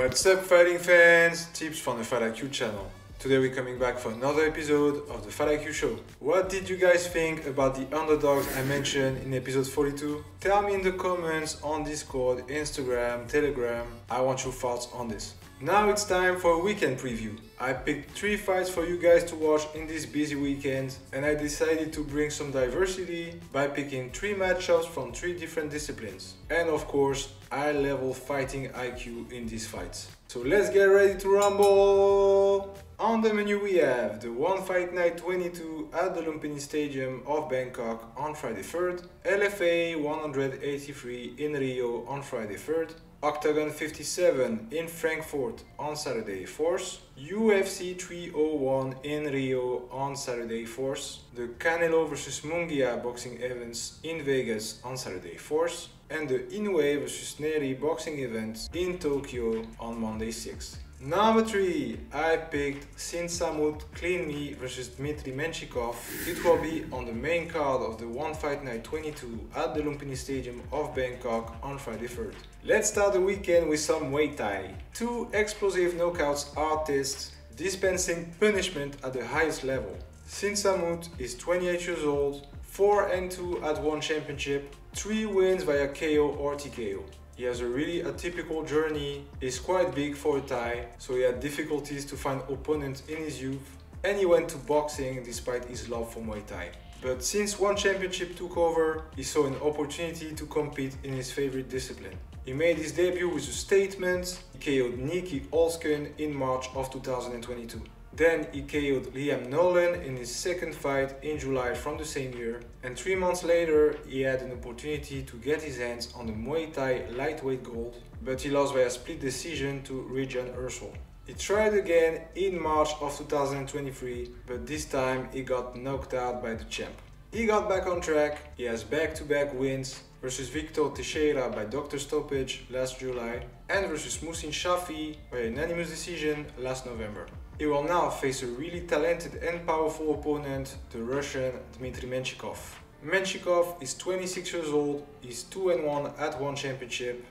What's up, fighting fans? Tips from the Fight IQ channel. Today we're coming back for another episode of the Fight IQ show. What did you guys think about the underdogs I mentioned in episode 42? Tell me in the comments on Discord, Instagram, Telegram. I want your thoughts on this. Now it's time for a weekend preview. I picked 3 fights for you guys to watch in this busy weekend, and I decided to bring some diversity by picking 3 matchups from 3 different disciplines. And of course, eye level fighting IQ in these fights. So let's get ready to rumble! On the menu we have the One Fight Night 22 at the Lumpinee Stadium of Bangkok on Friday 3rd, LFA 183 in Rio on Friday 3rd, Oktagon 57 in Frankfurt on Saturday 4th, UFC 301 in Rio on Saturday 4th, the Canelo vs Munguia boxing events in Vegas on Saturday 4th, and the Inoue vs Nery boxing event in Tokyo on Monday 6th. Number 3, I picked Sinsamut Clean Me vs Menshikov. It will be on the main card of the One Fight Night 22 at the Lumpinee Stadium of Bangkok on Friday 3rd. Let's start the weekend with some Muay Thai. 2 explosive knockouts artists dispensing punishment at the highest level. Sinsamut is 28 years old, 4-2 at one championship, 3 wins via KO or TKO. He has a really atypical journey, is quite big for a Thai, so he had difficulties to find opponents in his youth, and he went to boxing despite his love for Muay Thai. But since one championship took over, he saw an opportunity to compete in his favorite discipline. He made his debut with a statement. He KO'd Nicky Olsken in March of 2022. Then he KO'd Liam Nolan in his second fight in July from the same year, and 3 months later he had an opportunity to get his hands on the Muay Thai lightweight gold, but he lost by a split decision to Regan Ursel. He tried again in March of 2023, but this time he got knocked out by the champ. He got back on track. He has back-to-back wins versus Victor Teixeira by doctor stoppage last July and versus Musin Shafi by unanimous decision last November. He will now face a really talented and powerful opponent, the Russian Dmitry Menshikov. Menshikov is 26 years old, he's 2-1 at one championship,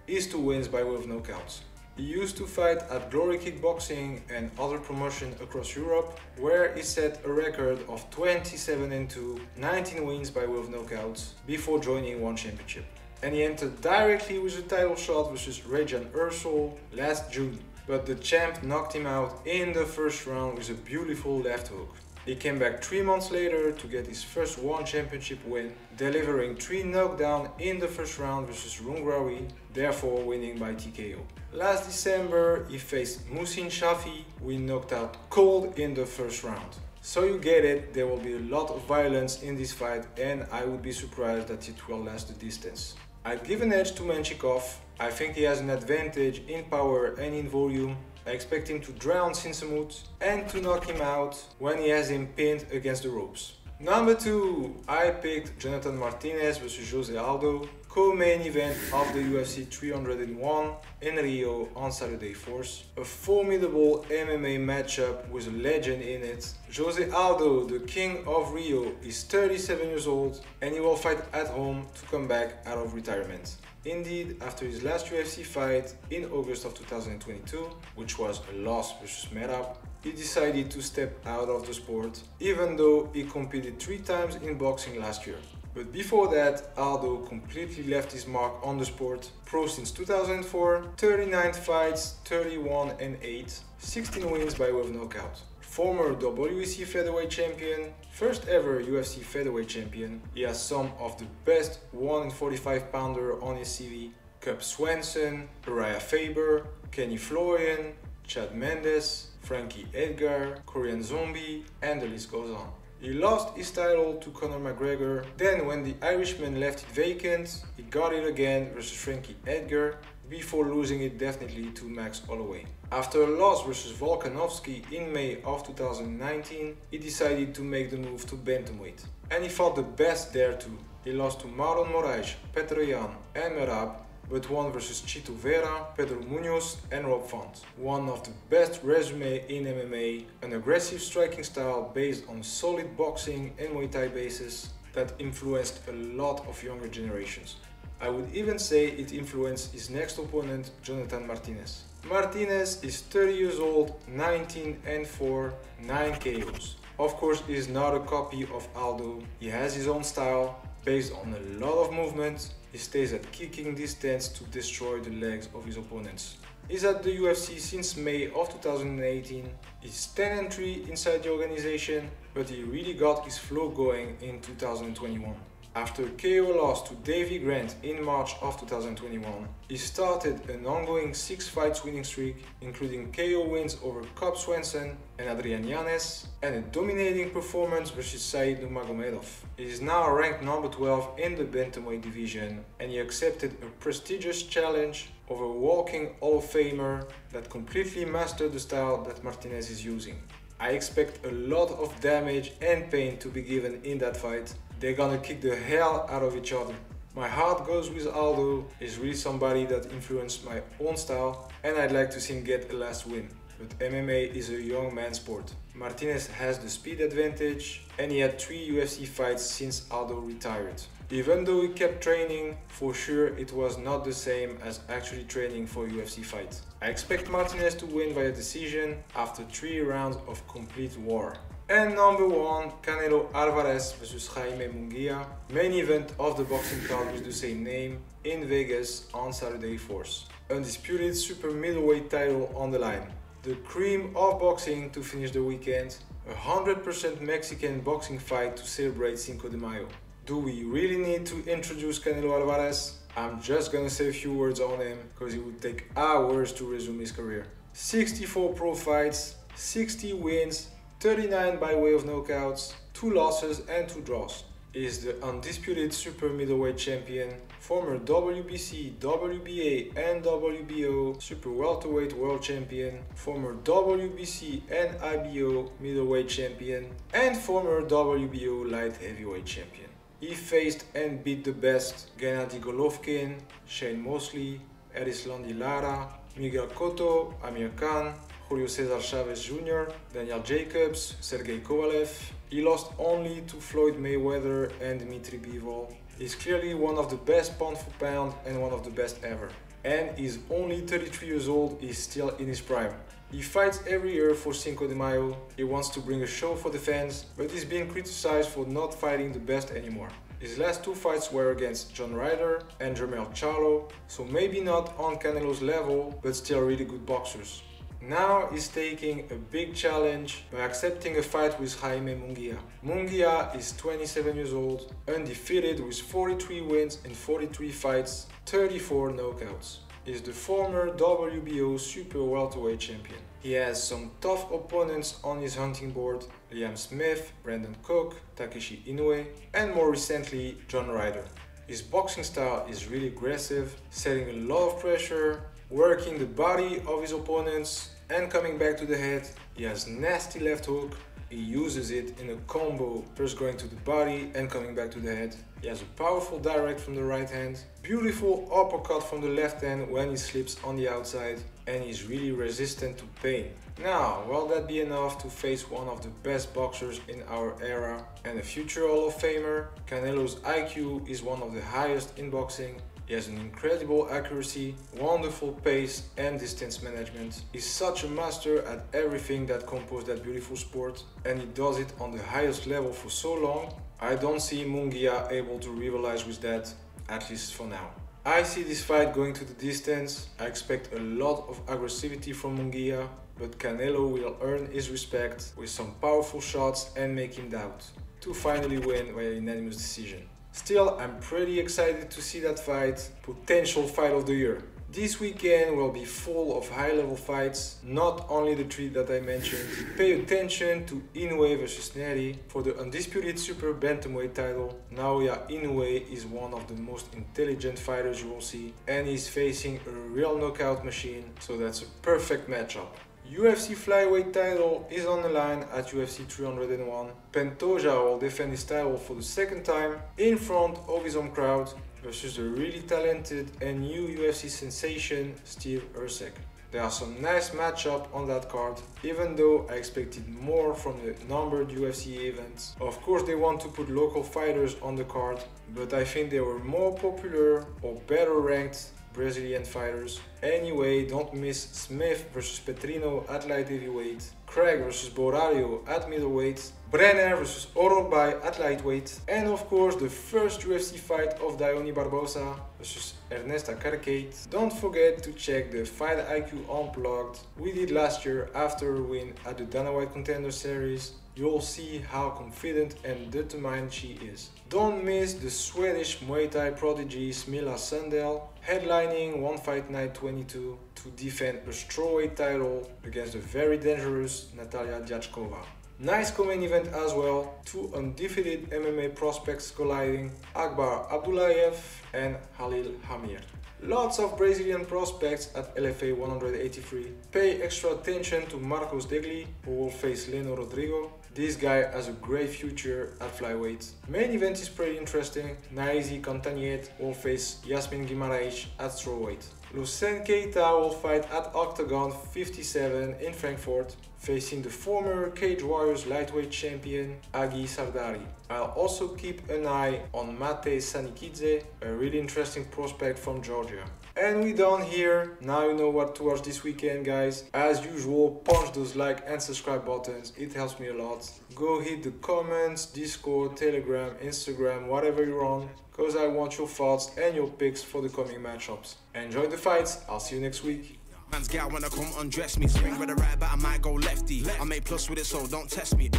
his 2 wins by way of knockouts. He used to fight at Glory Kickboxing and other promotions across Europe, where he set a record of 27-2, 19 wins by way of knockouts, before joining one championship. And he entered directly with a title shot versus Regan Ursel last June. But the champ knocked him out in the first round with a beautiful left hook. He came back 3 months later to get his first one championship win, delivering 3 knockdowns in the first round versus Rungrawi, therefore winning by TKO. Last December he faced Musin Shafi, who he knocked out cold in the first round. So you get it, there will be a lot of violence in this fight, and I would be surprised that it will last the distance. I'd give an edge to Menshikov. I think he has an advantage in power and in volume. I expect him to drown Sinsamut and to knock him out when he has him pinned against the ropes. Number 2, I picked Jonathan Martinez vs Jose Aldo, co-main event of the UFC 301 in Rio on Saturday 4th. A formidable MMA matchup with a legend in it. Jose Aldo, the king of Rio, is 37 years old and he will fight at home to come back out of retirement. Indeed, after his last UFC fight in August of 2022, which was a loss versus Merab, he decided to step out of the sport, even though he competed 3 times in boxing last year. But before that, Aldo completely left his mark on the sport. Pro since 2004, 39 fights, 31-8, 16 wins by way of knockout. Former WEC featherweight champion, first ever UFC featherweight champion. He has some of the best 145 pounder on his CV. Cub Swanson, Uriah Faber, Kenny Florian, Chad Mendes, Frankie Edgar, Korean Zombie, and the list goes on. He lost his title to Conor McGregor, then when the Irishman left it vacant, he got it again versus Frankie Edgar, before losing it definitely to Max Holloway. After a loss versus Volkanovski in May of 2019, he decided to make the move to bantamweight. And he fought the best there too. He lost to Marlon Moraes, Petr Yan and Merab, but won versus Chito Vera, Pedro Munoz and Rob Font. One of the best resume in MMA, an aggressive striking style based on solid boxing and Muay Thai basis that influenced a lot of younger generations. I would even say it influenced his next opponent, Jonathan Martinez. Martinez is 30 years old, 19-4, 9 KOs. Of course, he is not a copy of Aldo. He has his own style, based on a lot of movement. He stays at kicking distance to destroy the legs of his opponents. He's at the UFC since May of 2018. He's 10-3 inside the organization, but he really got his flow going in 2021. After a KO loss to Davy Grant in March of 2021, he started an ongoing 6 fights winning streak, including KO wins over Cobb Swenson and Adrian Yanez, and a dominating performance versus Said Nurmagomedov. He is now ranked number 12 in the bantamweight division, and he accepted a prestigious challenge of a walking Hall of Famer that completely mastered the style that Martinez is using. I expect a lot of damage and pain to be given in that fight. They're gonna kick the hell out of each other. My heart goes with Aldo. He's really somebody that influenced my own style, and I'd like to see him get a last win. But MMA is a young man's sport. Martinez has the speed advantage, and he had 3 UFC fights since Aldo retired. Even though he kept training, for sure it was not the same as actually training for a UFC fight. I expect Martinez to win via decision after 3 rounds of complete war. And number 1, Canelo Alvarez vs Jaime Munguia, main event of the boxing card with the same name, in Vegas on Saturday 4th. Undisputed super middleweight title on the line. The cream of boxing to finish the weekend, a 100% Mexican boxing fight to celebrate Cinco de Mayo. Do we really need to introduce Canelo Alvarez? I'm just gonna say a few words on him, because it would take hours to resume his career. 64 pro fights, 60 wins, 39 by way of knockouts, 2 losses and 2 draws. He is the undisputed super middleweight champion, former WBC, WBA and WBO super welterweight world champion, former WBC and IBO middleweight champion, and former WBO light heavyweight champion. He faced and beat the best: Gennady Golovkin, Shane Mosley, Erislandy Lara, Miguel Cotto, Amir Khan, Julio Cesar Chavez Jr., Daniel Jacobs, Sergey Kovalev. He lost only to Floyd Mayweather and Dmitry Bivol. He's clearly one of the best pound for pound and one of the best ever. And he's only 33 years old, he's still in his prime. He fights every year for Cinco de Mayo. He wants to bring a show for the fans, but he's being criticized for not fighting the best anymore. His last 2 fights were against John Ryder and Jermell Charlo, so maybe not on Canelo's level, but still really good boxers. Now he's taking a big challenge by accepting a fight with Jaime Munguia. Munguia is 27 years old, undefeated with 43 wins in 43 fights, 34 knockouts. He's the former WBO super welterweight champion. He has some tough opponents on his hunting board: Liam Smith, Brandon Cook, Takeshi Inoue, and more recently John Ryder. His boxing style is really aggressive, setting a lot of pressure, working the body of his opponents and coming back to the head. He has nasty left hook. He uses it in a combo, first going to the body and coming back to the head. He has a powerful direct from the right hand, beautiful uppercut from the left hand when he slips on the outside, and he's really resistant to pain. Now, will that be enough to face one of the best boxers in our era and a future Hall of Famer? Canelo's IQ is one of the highest in boxing. He has an incredible accuracy, wonderful pace and distance management. He's such a master at everything that composes that beautiful sport, and he does it on the highest level for so long. I don't see Munguia able to rivalize with that, at least for now. I see this fight going to the distance. I expect a lot of aggressivity from Munguia, but Canelo will earn his respect with some powerful shots and make him doubt, to finally win via unanimous decision. Still, I'm pretty excited to see that fight, potential fight of the year. This weekend will be full of high-level fights, not only the 3 that I mentioned. Pay attention to Inoue vs Nery for the undisputed super bantamweight title. Naoya Inoue is one of the most intelligent fighters you will see, and he's facing a real knockout machine, so that's a perfect matchup. UFC flyweight title is on the line at UFC 301. Pantoja will defend his title for the 2nd time in front of his home crowd versus the really talented and new UFC sensation Steve Erceg. There are some nice matchups on that card, even though I expected more from the numbered UFC events. Of course, they want to put local fighters on the card, but I think they were more popular or better ranked Brazilian fighters, Anyway, don't miss Smith vs Petrino at light heavyweight, Craig vs Borario at middleweight, Brenner vs Orobai at lightweight, and of course the first UFC fight of Diony Barbosa vs Ernesta Carcate. Don't forget to check the Fight IQ Unplugged we did last year after a win at the Dana White Contender Series. You'll see how confident and determined she is. Don't miss the Swedish Muay Thai prodigy Smilla Sundell headlining One Fight Night 22 to defend a strawweight title against the very dangerous Natalia Diachkova. Nice co-main event as well, two undefeated MMA prospects colliding, Akbar Abdullayev and Halil Hamir. Lots of Brazilian prospects at LFA 183. Pay extra attention to Marcos Degli, who will face Leno Rodrigo. This guy has a great future at flyweight. Main event is pretty interesting. Naizi Cantagnet will face Yasmin Guimaraes at strawweight. Lucen Keita will fight at Oktagon 57 in Frankfurt, facing the former Cage Warriors lightweight champion Agi Sardari. I'll also keep an eye on Mate Sanikidze, a really interesting prospect from Georgia. And we're done here. Now you know what to watch this weekend, guys. As usual, punch those like and subscribe buttons. It helps me a lot. Go hit the comments, Discord, Telegram, Instagram, whatever you're on, because I want your thoughts and your picks for the coming matchups. Enjoy the fights. I'll see you next week. Man's gal wanna come undress me. Swing with the right, but I might go lefty. I make plus with it, so don't test me.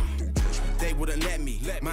They wouldn't let me.